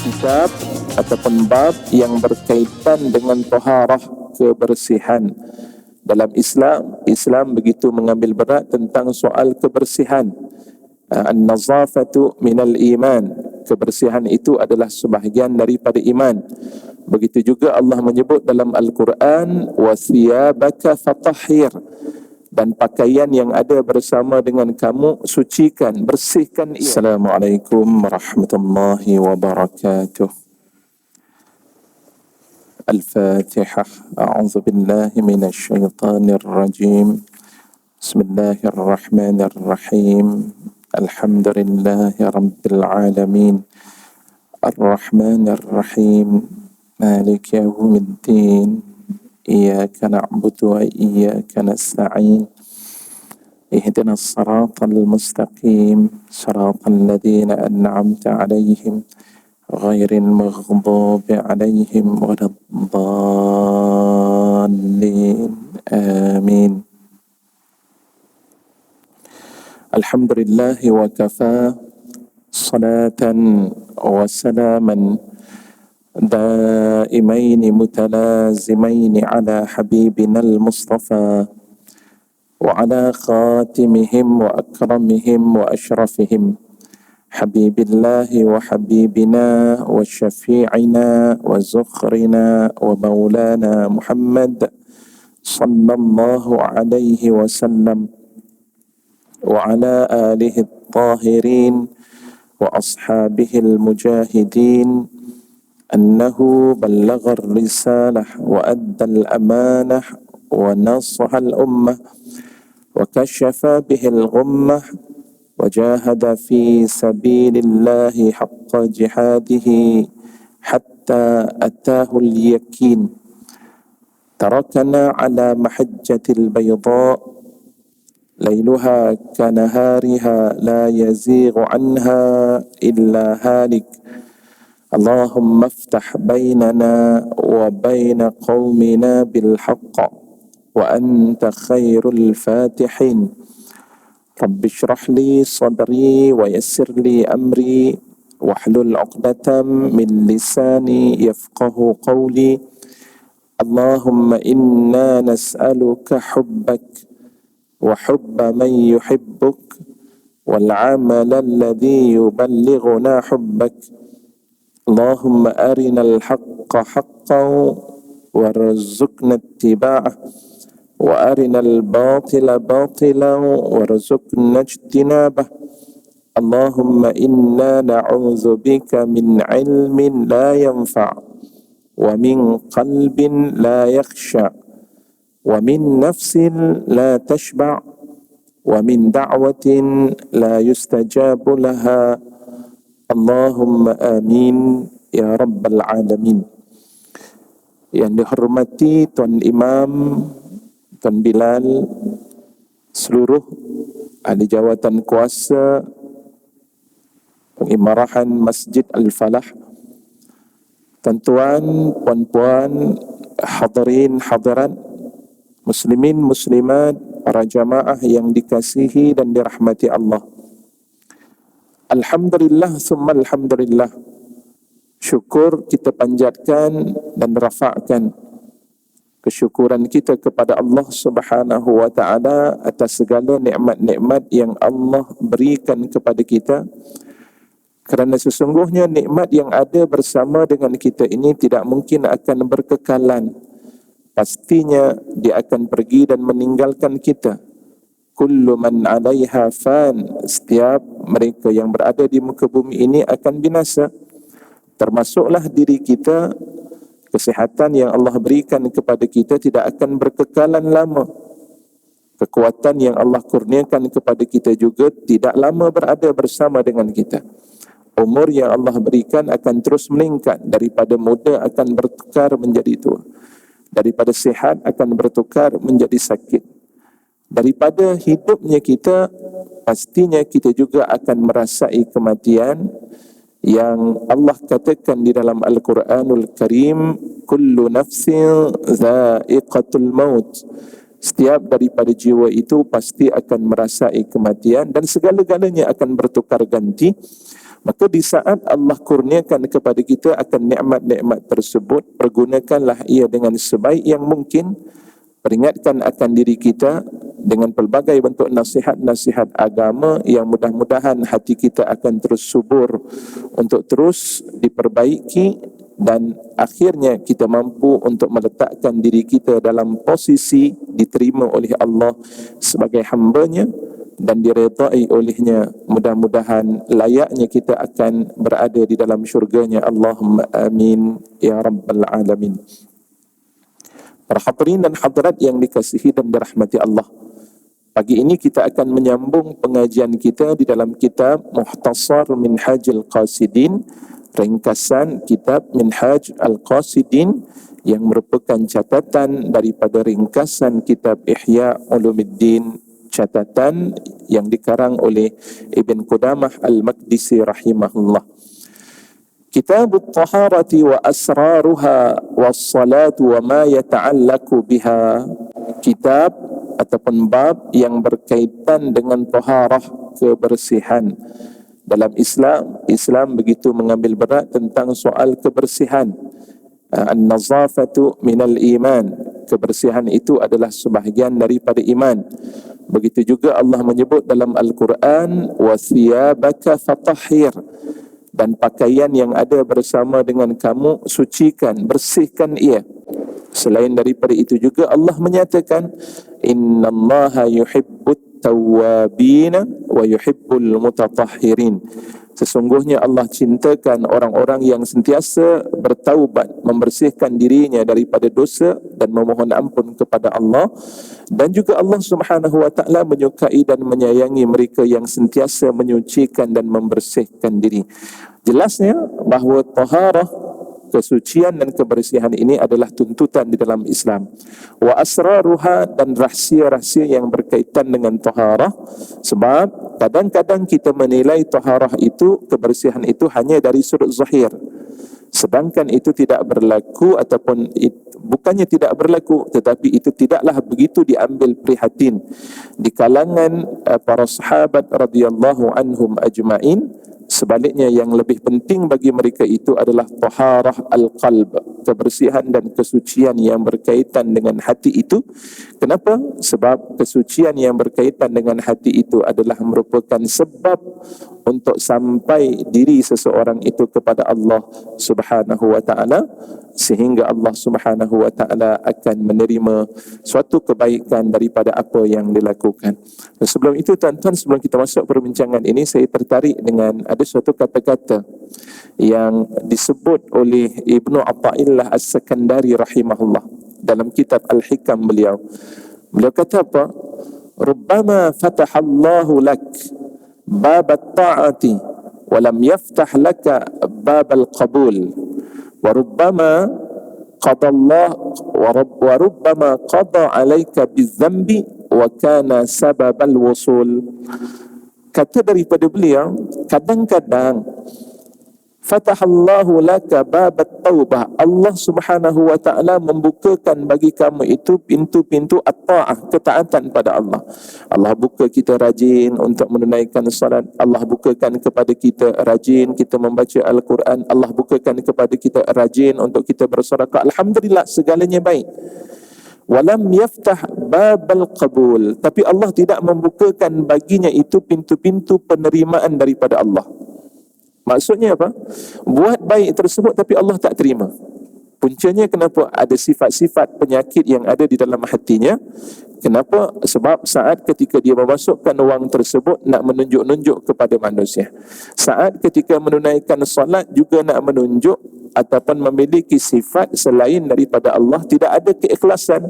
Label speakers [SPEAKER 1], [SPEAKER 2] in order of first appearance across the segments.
[SPEAKER 1] kitab ataupun bab yang berkaitan dengan taharah, kebersihan. Dalam Islam begitu mengambil berat tentang soal kebersihan. An-nazafatu minal iman. Kebersihan itu adalah sebahagian daripada iman. Begitu juga Allah menyebut dalam Al-Quran, wasiyabaka fatahhir, dan pakaian yang ada bersama dengan kamu sucikan, bersihkan ia. Assalamualaikum warahmatullahi wabarakatuh. Al-Fatihah. A'udzu billahi minasy syaithanir rajim. Bismillahirrahmanirrahim. Alhamdulillahi rabbil alamin. Ar-Rahmanir Rahim. Maliki yaumiddin. Iyyaka na'budu wa iyyaka nasta'in. Ihdinas siratal mustaqim, siratal ladzina an'amta 'alaihim ghairil maghdubi 'alaihim waladdallin. Amin. Alhamdulillahi wa kafa, salatan wa salaman دائمين متلازمين على حبيبنا المصطفى وعلى خاتمهم وأكرمهم وأشرفهم حبيب الله وحبيبنا وشفيعنا وزخرنا ومولانا محمد صلى الله عليه وسلم وعلى آله الطاهرين وأصحابه المجاهدين أنه بلغ الرسالة وأدى الأمانة ونصح الأمة وكشف به الغمة وجاهد في سبيل الله حق جهاده حتى أتاه اليقين. تركنا على محجة البيضاء ليلها كنهارها لا يزيغ عنها إلا هالك. اللهم افتح بيننا وبين قومنا بالحق وأنت خير الفاتحين. رب اشرح لي صدري ويسر لي أمري واحلل عقدة من لساني يفقه قولي. اللهم إنا نسألك حبك وحب من يحبك والعمل الذي يبلغنا حبك. اللهم أرنا الحق حقا وارزقنا اتباعه وأرنا الباطل باطلا وارزقنا اجتنابه. اللهم إنا نعوذ بك من علم لا ينفع ومن قلب لا يخشع ومن نفس لا تشبع ومن دعوة لا يستجاب لها. Allahumma amin ya rabbal alamin. Yang dihormati Tuan Imam, Tuan Bilal, seluruh ahli jawatan kuasa pengimarahan Masjid Al-Falah, tuan-tuan, puan-puan, hadirin hadirat, muslimin muslimat, para jamaah yang dikasihi dan dirahmati Allah. Alhamdulillah summa alhamdulillah. Syukur kita panjatkan dan rafa'kan kesyukuran kita kepada Allah Subhanahu wa taala atas segala nikmat-nikmat yang Allah berikan kepada kita. Kerana sesungguhnya nikmat yang ada bersama dengan kita ini tidak mungkin akan berkekalan. Pastinya dia akan pergi dan meninggalkan kita. Kullu man 'alaiha fan. Setiap mereka yang berada di muka bumi ini akan binasa. Termasuklah diri kita. Kesihatan yang Allah berikan kepada kita tidak akan berkekalan lama. Kekuatan yang Allah kurniakan kepada kita juga tidak lama berada bersama dengan kita. Umur yang Allah berikan akan terus meningkat. Daripada muda akan bertukar menjadi tua. Daripada sihat akan bertukar menjadi sakit. Daripada hidupnya kita, pastinya kita juga akan merasai kematian yang Allah katakan di dalam Al-Quranul Karim, kullu nafsin dha'iqatul maut. Setiap daripada jiwa itu pasti akan merasai kematian dan segala-galanya akan bertukar ganti. Maka di saat Allah kurniakan kepada kita akan nikmat-nikmat tersebut, pergunakanlah ia dengan sebaik yang mungkin. Peringatkan akan diri kita dengan pelbagai bentuk nasihat-nasihat agama yang mudah-mudahan hati kita akan terus subur untuk terus diperbaiki, dan akhirnya kita mampu untuk meletakkan diri kita dalam posisi diterima oleh Allah sebagai hamba-Nya dan diredai olehnya. Mudah-mudahan layaknya kita akan berada di dalam syurga-Nya. Allahumma amin ya rabbal alamin. Para hadirin dan hadirat yang dikasihi dan dirahmati Allah, pagi ini kita akan menyambung pengajian kita di dalam kitab Mukhtasar Minhajul Qasidin, ringkasan kitab Minhaj Al-Qasidin yang merupakan catatan daripada ringkasan kitab Ihya Ulumuddin, catatan yang dikarang oleh Ibn Qudamah Al-Maqdisi rahimahullah. Kitab At-Taharati wa Asraruha was-salatu wa ma yata'allaku biha. Kitab ataupun bab yang berkaitan dengan taharah, kebersihan. Dalam Islam begitu mengambil berat tentang soal kebersihan. An-nazafatu minal iman. Kebersihan itu adalah sebahagian daripada iman. Begitu juga Allah menyebut dalam Al-Quran, wa thiyabaka fatahhir. Dan pakaian yang ada bersama dengan kamu, sucikan, bersihkan ia. Selain daripada itu juga Allah menyatakan, innallaha yuhibbut tawwabina wa yuhibbul mutatahhirin. Sesungguhnya Allah cintakan orang-orang yang sentiasa bertaubat, membersihkan dirinya daripada dosa dan memohon ampun kepada Allah. Dan juga Allah Subhanahu wa ta'ala menyukai dan menyayangi mereka yang sentiasa menyucikan dan membersihkan diri. Jelasnya bahawa taharah, kesucian dan kebersihan ini adalah tuntutan di dalam Islam. Wa asraruha, dan rahsia-rahsia yang berkaitan dengan taharah. Sebab kadang-kadang kita menilai taharah itu, kebersihan itu hanya dari sudut zahir, sedangkan itu tidak berlaku, ataupun bukannya tidak berlaku, tetapi itu tidaklah begitu diambil prihatin di kalangan para sahabat radhiyallahu anhum ajma'in. Sebaliknya yang lebih penting bagi mereka itu adalah taharah al-qalb, kebersihan dan kesucian yang berkaitan dengan hati itu. Kenapa? Sebab kesucian yang berkaitan dengan hati itu adalah merupakan sebab untuk sampai diri seseorang itu kepada Allah Subhanahu wa ta'ala, sehingga Allah Subhanahu wa ta'ala akan menerima suatu kebaikan daripada apa yang dilakukan. Dan sebelum itu tuan-tuan, sebelum kita masuk perbincangan ini, saya tertarik dengan ada suatu kata-kata yang disebut oleh Ibnu Athaillah As-Sakandari rahimahullah dalam kitab Al-Hikam beliau. Beliau kata apa? Rubbama fatahallahu lak bab at-ta'ati wa lam yaftah laka bab al-qabul, wa rubbama qada Allah wa rubbama qada alayka bizambi wa kana sababal wusul. Kata daripada beliau, kadang-kadang fatahallahu laka babat taubah, Allah Subhanahu wa ta'ala membukakan bagi kamu itu pintu-pintu at-ta'ah, ketaatan pada Allah. Allah buka kita rajin untuk menunaikan salat, Allah bukakan kepada kita rajin kita membaca Al-Quran, Allah bukakan kepada kita rajin untuk kita bersedekah. Alhamdulillah, segalanya baik. Walam yaftah babal qabul, tapi Allah tidak membukakan baginya itu pintu-pintu penerimaan daripada Allah. Maksudnya apa? Buat baik tersebut tapi Allah tak terima. Puncanya kenapa? Ada sifat-sifat penyakit yang ada di dalam hatinya. Kenapa? Sebab saat ketika dia memasukkan wang tersebut nak menunjuk-nunjuk kepada manusia. Saat ketika menunaikan solat juga nak menunjuk ataupun memiliki sifat selain daripada Allah, tidak ada keikhlasan.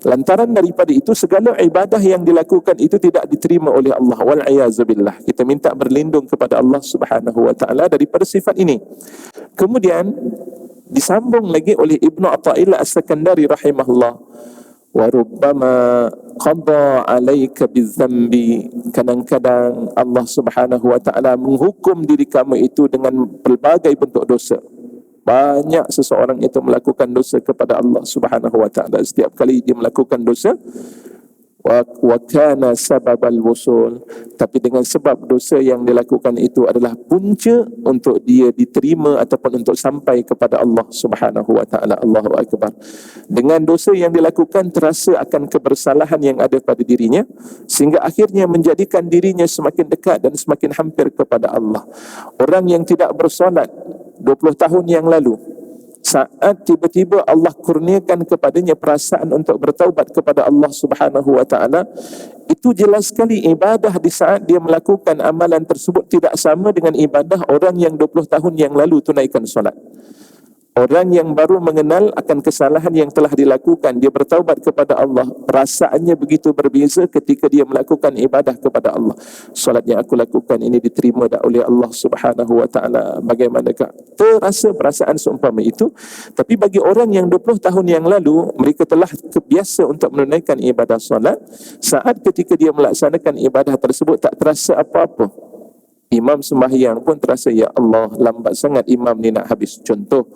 [SPEAKER 1] Lantaran daripada itu segala ibadah yang dilakukan itu tidak diterima oleh Allah. Wal'iyazubillah. Kita minta berlindung kepada Allah Subhanahu wa ta'ala daripada sifat ini. Kemudian disambung lagi oleh Ibnu Athaillah As-Sakandari rahimahullah, wa rubbama qada alayka bizambi, kadang-kadang Allah Subhanahu wa ta'ala menghukum diri kamu itu dengan pelbagai bentuk dosa. Banyak seseorang itu melakukan dosa kepada Allah Subhanahu wa ta'ala. Setiap kali dia melakukan dosa, wa kana sababal wusul, tapi dengan sebab dosa yang dilakukan itu adalah punca untuk dia diterima ataupun untuk sampai kepada Allah Subhanahu wa taala. Allahu akbar. Dengan dosa yang dilakukan terasa akan kebersalahan yang ada pada dirinya, sehingga akhirnya menjadikan dirinya semakin dekat dan semakin hampir kepada Allah. Orang yang tidak bersolat 20 tahun yang lalu, saat tiba-tiba Allah kurniakan kepadanya perasaan untuk bertaubat kepada Allah Subhanahu wa taala, itu jelas sekali ibadah di saat dia melakukan amalan tersebut tidak sama dengan ibadah orang yang 20 tahun yang lalu tunaikan solat. Orang yang baru mengenal akan kesalahan yang telah dilakukan, dia bertaubat kepada Allah, perasaannya begitu berbeza ketika dia melakukan ibadah kepada Allah. Solat yang aku lakukan ini diterima tak oleh Allah Subhanahu wa taala, bagaimanakah terasa perasaan seumpama itu. Tapi bagi orang yang 20 tahun yang lalu, mereka telah terbiasa untuk menunaikan ibadah solat, saat ketika dia melaksanakan ibadah tersebut tak terasa apa-apa. Imam sembahyang pun terasa, ya Allah, lambat sangat imam ni nak habis, contoh.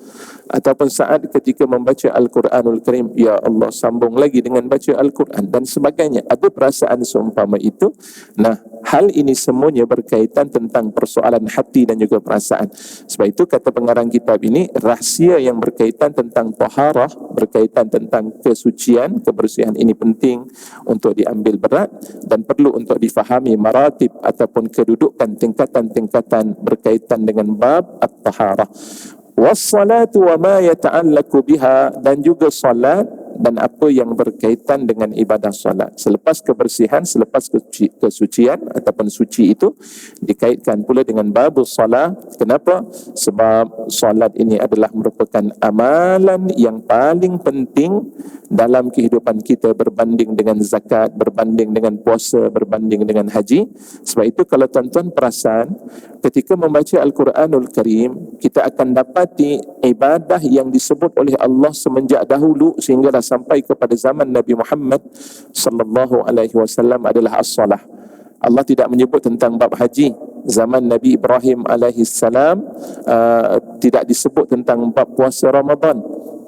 [SPEAKER 1] Ataupun saat ketika membaca Al-Quranul Karim, ya Allah, sambung lagi dengan baca Al-Quran dan sebagainya. Ada perasaan seumpama itu. Nah, hal ini semuanya berkaitan tentang persoalan hati dan juga perasaan. Sebab itu kata pengarang kitab ini, rahsia yang berkaitan tentang taharah, berkaitan tentang kesucian, kebersihan ini penting untuk diambil berat dan perlu untuk difahami maratib ataupun kedudukan tingkatan-tingkatan berkaitan dengan bab at-taharah. Was-salatu wa ma yata'allaqu biha, dan juga salat dan apa yang berkaitan dengan ibadah salat. Selepas kebersihan, selepas kesucian ataupun suci itu dikaitkan pula dengan babus salat. Kenapa? Sebab salat ini adalah merupakan amalan yang paling penting dalam kehidupan kita, berbanding dengan zakat, berbanding dengan puasa, berbanding dengan haji. Sebab itu kalau tuan-tuan perasan, ketika membaca Al-Quranul Karim, kita akan dapati ibadah yang disebut oleh Allah semenjak dahulu sehinggalah sampai kepada zaman Nabi Muhammad sallallahu alaihi wasallam adalah as-salah. Allah tidak menyebut tentang bab haji. Zaman Nabi Ibrahim alaihi salam tidak disebut tentang bab puasa Ramadan,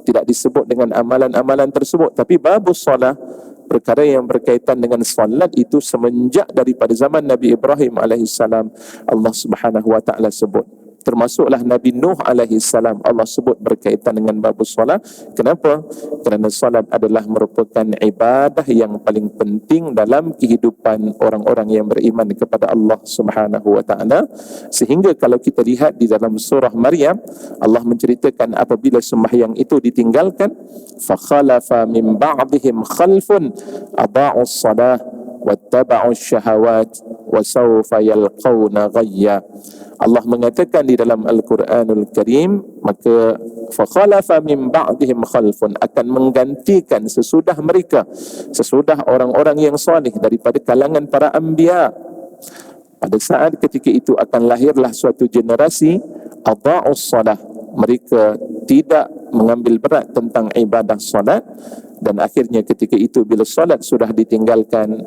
[SPEAKER 1] tidak disebut dengan amalan-amalan tersebut. Tapi babus salah, perkara yang berkaitan dengan salat itu semenjak daripada zaman Nabi Ibrahim AS, Allah Subhanahu wa taala sebut. Termasuklah Nabi Nuh AS, Allah sebut berkaitan dengan babus salat. Kenapa? Kerana salat adalah merupakan ibadah yang paling penting dalam kehidupan orang-orang yang beriman kepada Allah Subhanahu wa taala. Sehingga kalau kita lihat di dalam surah Maryam, Allah menceritakan apabila sembahyang itu ditinggalkan, fa khalafa min ba'dihim khalfun adha'us salah wattaba'us syahawat wa sawfa yalqawna ghayya. Allah mengatakan di dalam Al-Quranul Karim, maka fa khalafa min ba'dihim khalfun, akan menggantikan sesudah mereka, sesudah orang-orang yang soleh daripada kalangan para anbiya. Pada saat ketika itu akan lahirlah suatu generasi adha'us salah, mereka tidak mengambil berat tentang ibadah solat, dan akhirnya ketika itu bila solat sudah ditinggalkan,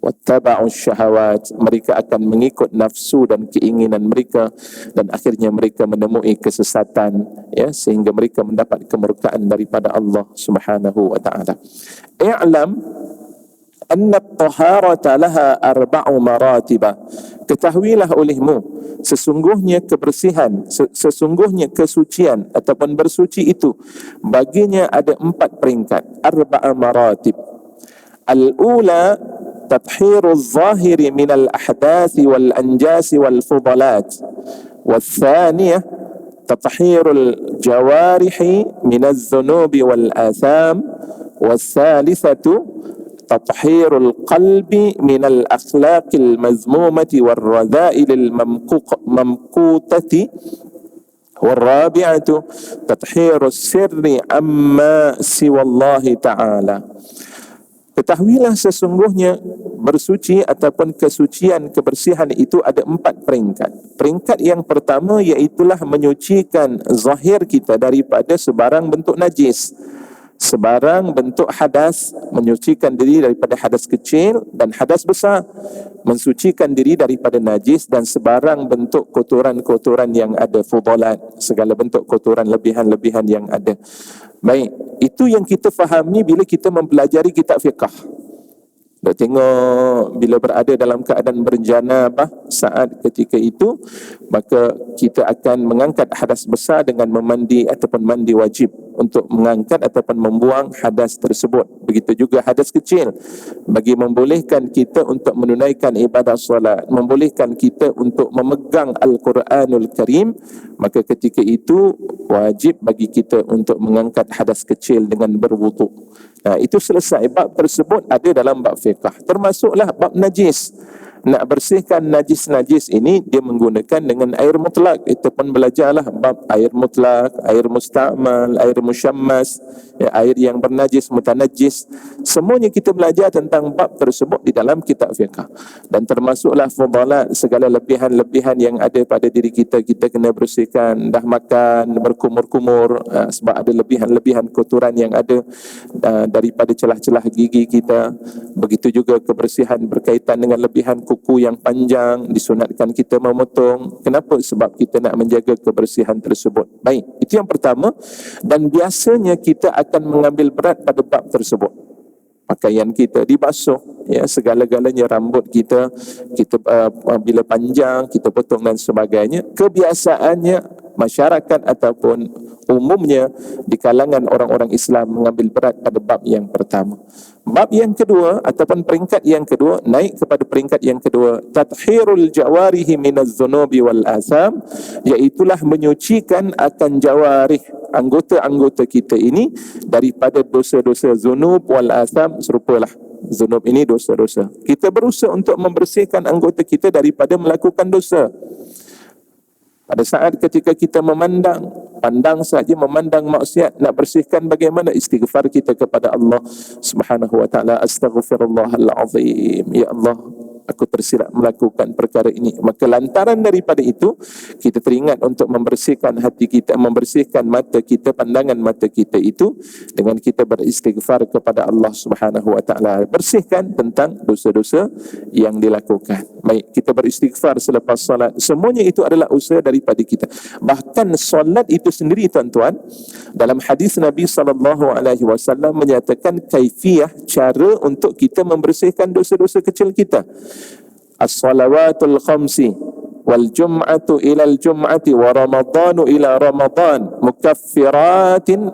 [SPEAKER 1] wattaba'us syahawat, mereka akan mengikut nafsu dan keinginan mereka, dan akhirnya mereka menemui kesesatan, ya, sehingga mereka mendapat kemurkaan daripada Allah Subhanahu wa taala. I'lam anna at-taharata laha arba'u maratiba. Ketahuilah olehmu, sesungguhnya kebersihan, sesungguhnya kesucian ataupun bersuci itu baginya ada 4 peringkat, arba'a maratib. Al-ula تطهير الظاهر من الأحداث والأنجاس والفضلات، والثانية تطهير الجوارح من الذنوب والآثام، والثالثة تطهير القلب من الأخلاق المذمومة والرذائل الممقوتة، والرابعة تطهير السر عما سوى الله تعالى. Ketahuilah sesungguhnya bersuci ataupun kesucian, kebersihan itu ada 4 peringkat. Peringkat yang pertama iaitulah menyucikan zahir kita daripada sebarang bentuk najis, sebarang bentuk hadas, menyucikan diri daripada hadas kecil dan hadas besar, mensucikan diri daripada najis dan sebarang bentuk kotoran-kotoran yang ada, fudalat, segala bentuk kotoran lebihan-lebihan yang ada. Baik, itu yang kita fahami bila kita mempelajari kitab fiqh. Dah tengok bila berada dalam keadaan berjanabah saat ketika itu, maka kita akan mengangkat hadas besar dengan memandi ataupun mandi wajib untuk mengangkat ataupun membuang hadas tersebut. Begitu juga hadas kecil bagi membolehkan kita untuk menunaikan ibadah solat, membolehkan kita untuk memegang Al-Quranul Karim, maka ketika itu wajib bagi kita untuk mengangkat hadas kecil dengan berwuduk. Nah, itu selesai. Bab tersebut ada dalam bab fiqh. Termasuklah bab najis. Nak bersihkan najis-najis ini dia menggunakan dengan air mutlak. Itu pun belajarlah bab air mutlak, air musta'mal, air musyammas, ya, air yang bernajis, mutanajis. Semuanya kita belajar tentang bab tersebut di dalam kitab fiqh. Dan termasuklah fudalat, segala lebihan-lebihan yang ada pada diri kita, kita kena bersihkan. Dah makan berkumur-kumur, sebab ada lebihan-lebihan kotoran yang ada daripada celah-celah gigi kita. Begitu juga kebersihan berkaitan dengan lebihan kuku yang panjang, disunatkan kita memotong. Kenapa? Sebab kita nak menjaga kebersihan tersebut. Baik, itu yang pertama. Dan biasanya kita akan mengambil berat pada bab tersebut. Pakaian kita dibasuh, ya, segala-galanya, rambut kita bila panjang kita potong dan sebagainya. Kebiasaannya masyarakat ataupun umumnya di kalangan orang-orang Islam mengambil berat pada bab yang pertama. Bab yang kedua ataupun peringkat yang kedua, naik kepada peringkat yang kedua, tathhirul jawarihi minaz zunubi wal asam, iaitulah menyucikan akan jawarih, anggota-anggota kita ini daripada dosa-dosa zunub wal asam. Serupalah zunub ini dosa-dosa. Kita berusaha untuk membersihkan anggota kita daripada melakukan dosa. Pada saat ketika kita pandang saja memandang maksiat, nak bersihkan bagaimana? Istighfar kita kepada Allah Subhanahu wa taala. Astaghfirullahal azim. Ya Allah, aku tersilap melakukan perkara ini. Maka lantaran daripada itu, kita teringat untuk membersihkan hati kita, membersihkan mata kita, pandangan mata kita itu dengan kita beristighfar kepada Allah Subhanahu wa taala. Bersihkan tentang dosa-dosa yang dilakukan. Baik, kita beristighfar selepas solat. Semuanya itu adalah usaha daripada kita. Bahkan solat itu sendiri, tuan-tuan, dalam hadis Nabi SAW menyatakan kaifiyah, cara untuk kita membersihkan dosa-dosa kecil kita. As-salawatul khamsi wal jum'atu ilal jum'ati wa ramadanu ila ramadan mukaffiratin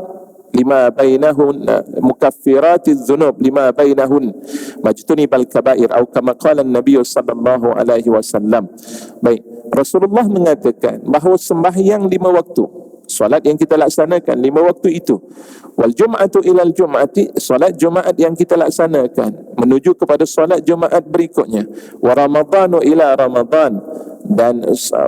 [SPEAKER 1] lima bainahun, mukaffiratiz dzunub lima bainahun majtunibal kabair, atau kama qala Nabi sallallahu alaihi wasallam. Baik, Rasulullah mengatakan bahawa sembahyang 5 waktu, solat yang kita laksanakan 5 waktu itu, wal jum'atu ilal jum'ati, solat Jumaat yang kita laksanakan menuju kepada solat Jumaat berikutnya, wa ramadanu ila ramadan, dan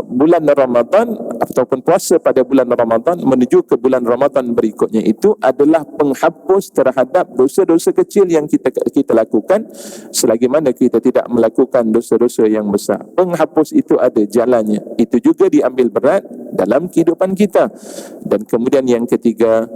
[SPEAKER 1] bulan Ramadan ataupun puasa pada bulan Ramadan menuju ke bulan Ramadan berikutnya, itu adalah penghapus terhadap dosa-dosa kecil yang kita lakukan selagi mana kita tidak melakukan dosa-dosa yang besar. Penghapus itu ada jalannya. Itu juga diambil berat dalam kehidupan kita. Dan kemudian yang ketiga,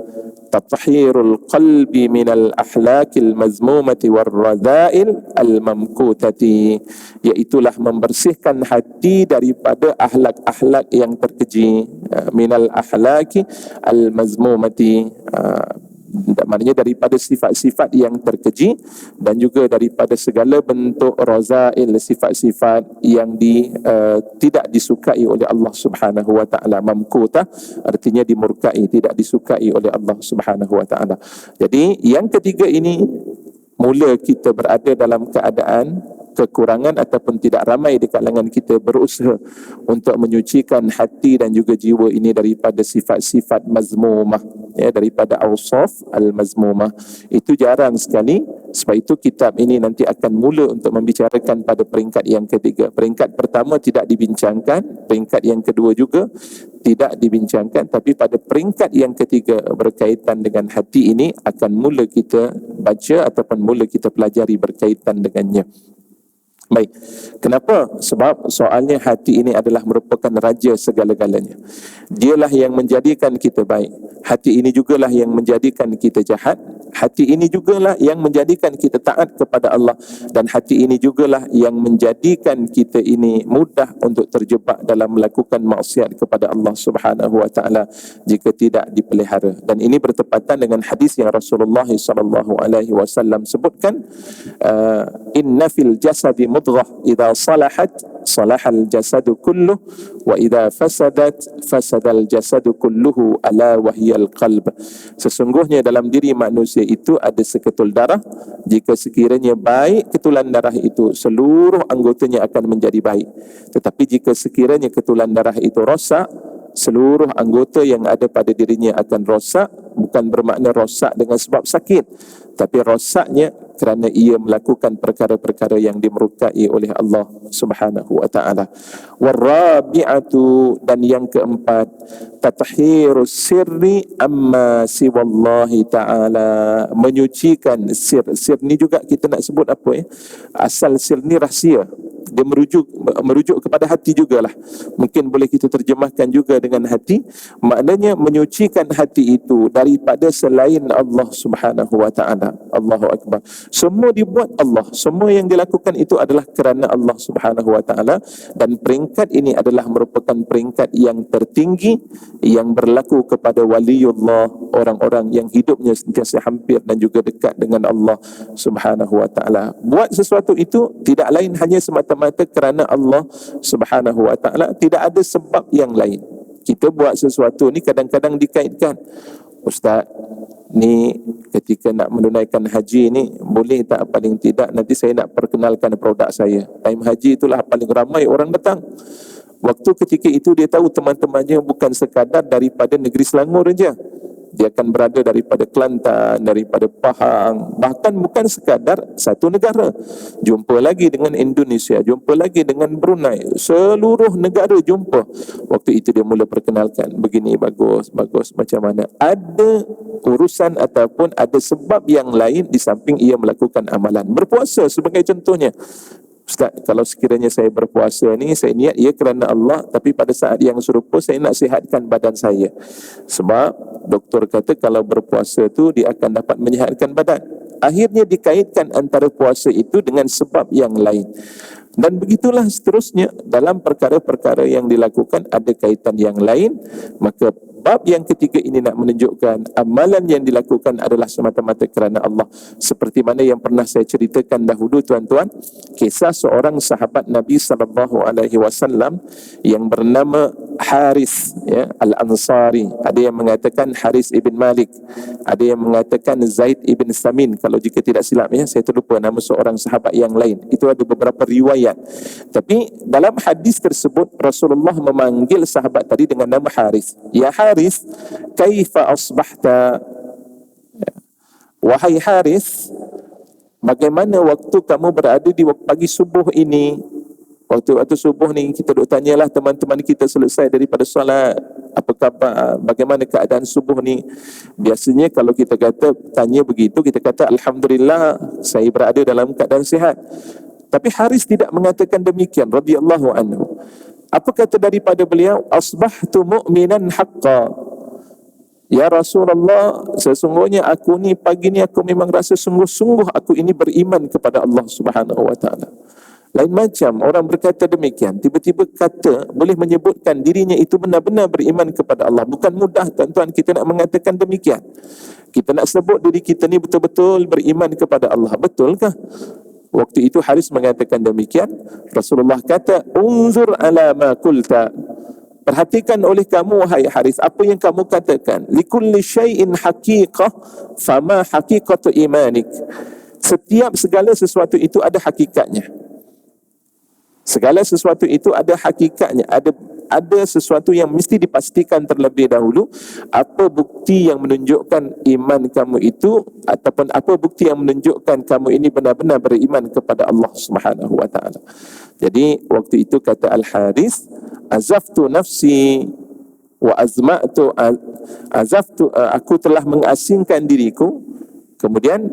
[SPEAKER 1] tathhirul qalbi minal ahlakil mazmumati warradha'il al-mamkutati, iaitulah membersihkan hati daripada ahlak-ahlak yang terkeji, minal ahlaki al-mazmumati, maknanya daripada sifat-sifat yang terkeji, dan juga daripada segala bentuk razail, sifat-sifat yang tidak disukai oleh Allah Subhanahu wa taala. Mamkutah artinya dimurkai, tidak disukai oleh Allah Subhanahu wa taala. Jadi yang ketiga ini, mula kita berada dalam keadaan kekurangan ataupun tidak ramai di kalangan kita berusaha untuk menyucikan hati dan juga jiwa ini daripada sifat-sifat mazmumah, ya, daripada awsaf al-mazmumah. Itu jarang sekali. Sebab itu kitab ini nanti akan mula untuk membicarakan pada peringkat yang ketiga. Peringkat pertama tidak dibincangkan, peringkat yang kedua juga tidak dibincangkan, tapi pada peringkat yang ketiga berkaitan dengan hati ini akan mula kita baca ataupun mula kita pelajari berkaitan dengannya. Baik, kenapa? Sebab soalnya hati ini adalah merupakan raja segala-galanya. Dialah yang menjadikan kita baik. Hati ini jugalah yang menjadikan kita jahat. Hati ini jugalah yang menjadikan kita taat kepada Allah. Dan hati ini jugalah yang menjadikan kita ini mudah untuk terjebak dalam melakukan maksiat kepada Allah Subhanahu wa taala jika tidak dipelihara. Dan ini bertepatan dengan hadis yang Rasulullah sallallahu alaihi wasallam sebutkan, inna fil jasadi mudghah idza salahat salahal jasadu kulluh wa idza fasadat fasadal jasadu kulluhu ala wahyal qalb. Sesungguhnya dalam diri manusia itu ada seketul darah. Jika sekiranya baik ketulan darah itu, seluruh anggotanya akan menjadi baik. Tetapi jika sekiranya ketulan darah itu rosak, seluruh anggota yang ada pada dirinya akan rosak. Bukan bermakna rosak dengan sebab sakit, tapi rosaknya kerana ia melakukan perkara-perkara yang dimurkai oleh Allah Subhanahu wa taala. Warabi'atu, dan yang keempat, tathhirus sirri amma siwallahi taala, menyucikan sir. Sir ni juga kita nak sebut apa ya? Asal sir ni rahsia. Dia merujuk kepada hati jugalah. Mungkin boleh kita terjemahkan juga dengan hati. Maknanya menyucikan hati itu daripada selain Allah Subhanahu wa taala. Allahu akbar. Semua dibuat Allah. Semua yang dilakukan itu adalah kerana Allah Subhanahu wa taala, dan peringkat ini adalah merupakan peringkat yang tertinggi yang berlaku kepada waliullah, orang-orang yang hidupnya sentiasa hampir dan juga dekat dengan Allah Subhanahu wa taala. Buat sesuatu itu tidak lain hanya semata-mata kerana Allah Subhanahu wa taala, tidak ada sebab yang lain. Kita buat sesuatu ni kadang-kadang dikaitkan, Ustaz, ni ketika nak menunaikan haji ni, boleh tak paling tidak nanti saya nak perkenalkan produk saya. Time haji itulah paling ramai orang datang. Waktu ketika itu dia tahu teman-temannya bukan sekadar daripada negeri Selangor saja. Dia akan berada daripada Kelantan, daripada Pahang, bahkan bukan sekadar satu negara. Jumpa lagi dengan Indonesia, jumpa lagi dengan Brunei, seluruh negara jumpa. Waktu itu dia mula perkenalkan, begini bagus, bagus, macam mana. Ada urusan ataupun ada sebab yang lain di samping ia melakukan amalan. Berpuasa sebagai contohnya. Ustaz, kalau sekiranya saya berpuasa ni, saya niat ia kerana Allah, tapi pada saat yang serupa saya nak sihatkan badan saya. Sebab doktor kata kalau berpuasa tu dia akan dapat menyihatkan badan. Akhirnya dikaitkan antara puasa itu dengan sebab yang lain. Dan begitulah seterusnya dalam perkara-perkara yang dilakukan ada kaitan yang lain. Maka bab yang ketiga ini nak menunjukkan amalan yang dilakukan adalah semata-mata kerana Allah. Seperti mana yang pernah saya ceritakan dahulu tuan-tuan, kisah seorang sahabat Nabi SAW yang bernama Haris, ya, Al-Ansari. Ada yang mengatakan Haris ibn Malik, ada yang mengatakan Zaid ibn Samin. Kalau jika tidak silap, ya, saya terlupa nama seorang sahabat yang lain. Itu ada beberapa riwayat. Tapi dalam hadis tersebut Rasulullah memanggil sahabat tadi dengan nama Haris. Ya Haris, kaifa asbahta? Wahai Haris, bagaimana waktu kamu berada di pagi subuh ini? Waktu subuh ni kita duk tanyalah teman-teman kita selesai daripada solat, apa khabar, bagaimana keadaan subuh ni? Biasanya kalau kita kata tanya begitu, kita kata alhamdulillah saya berada dalam keadaan sihat. Tapi Haris tidak mengatakan demikian radhiyallahu anhu. Apa kata daripada beliau? Asbahtu mu'minan haqqan. Ya Rasulullah, sesungguhnya aku ni pagi ni aku memang rasa sungguh-sungguh aku ini beriman kepada Allah Subhanahu wa taala. Lain macam orang berkata demikian, tiba-tiba kata boleh menyebutkan dirinya itu benar-benar beriman kepada Allah. Bukan mudah tuan-tuan kita nak mengatakan demikian. Kita nak sebut diri kita ni betul-betul beriman kepada Allah. Betulkah? Waktu itu Haris mengatakan demikian. Rasulullah kata, unzur ala ma qulta. Perhatikan oleh kamu wahai Haris, apa yang kamu katakan. Likulli syai'in haqiqah, fama haqiqatu imanik. Setiap segala sesuatu itu ada hakikatnya. Segala sesuatu itu ada hakikatnya, ada sesuatu yang mesti dipastikan terlebih dahulu. Apa bukti yang menunjukkan iman kamu itu, ataupun apa bukti yang menunjukkan kamu ini benar-benar beriman kepada Allah Subhanahu wa taala. Jadi waktu itu kata Al-Haris, azaftu nafsi wa azma'tu, azaftu, aku telah mengasingkan diriku, kemudian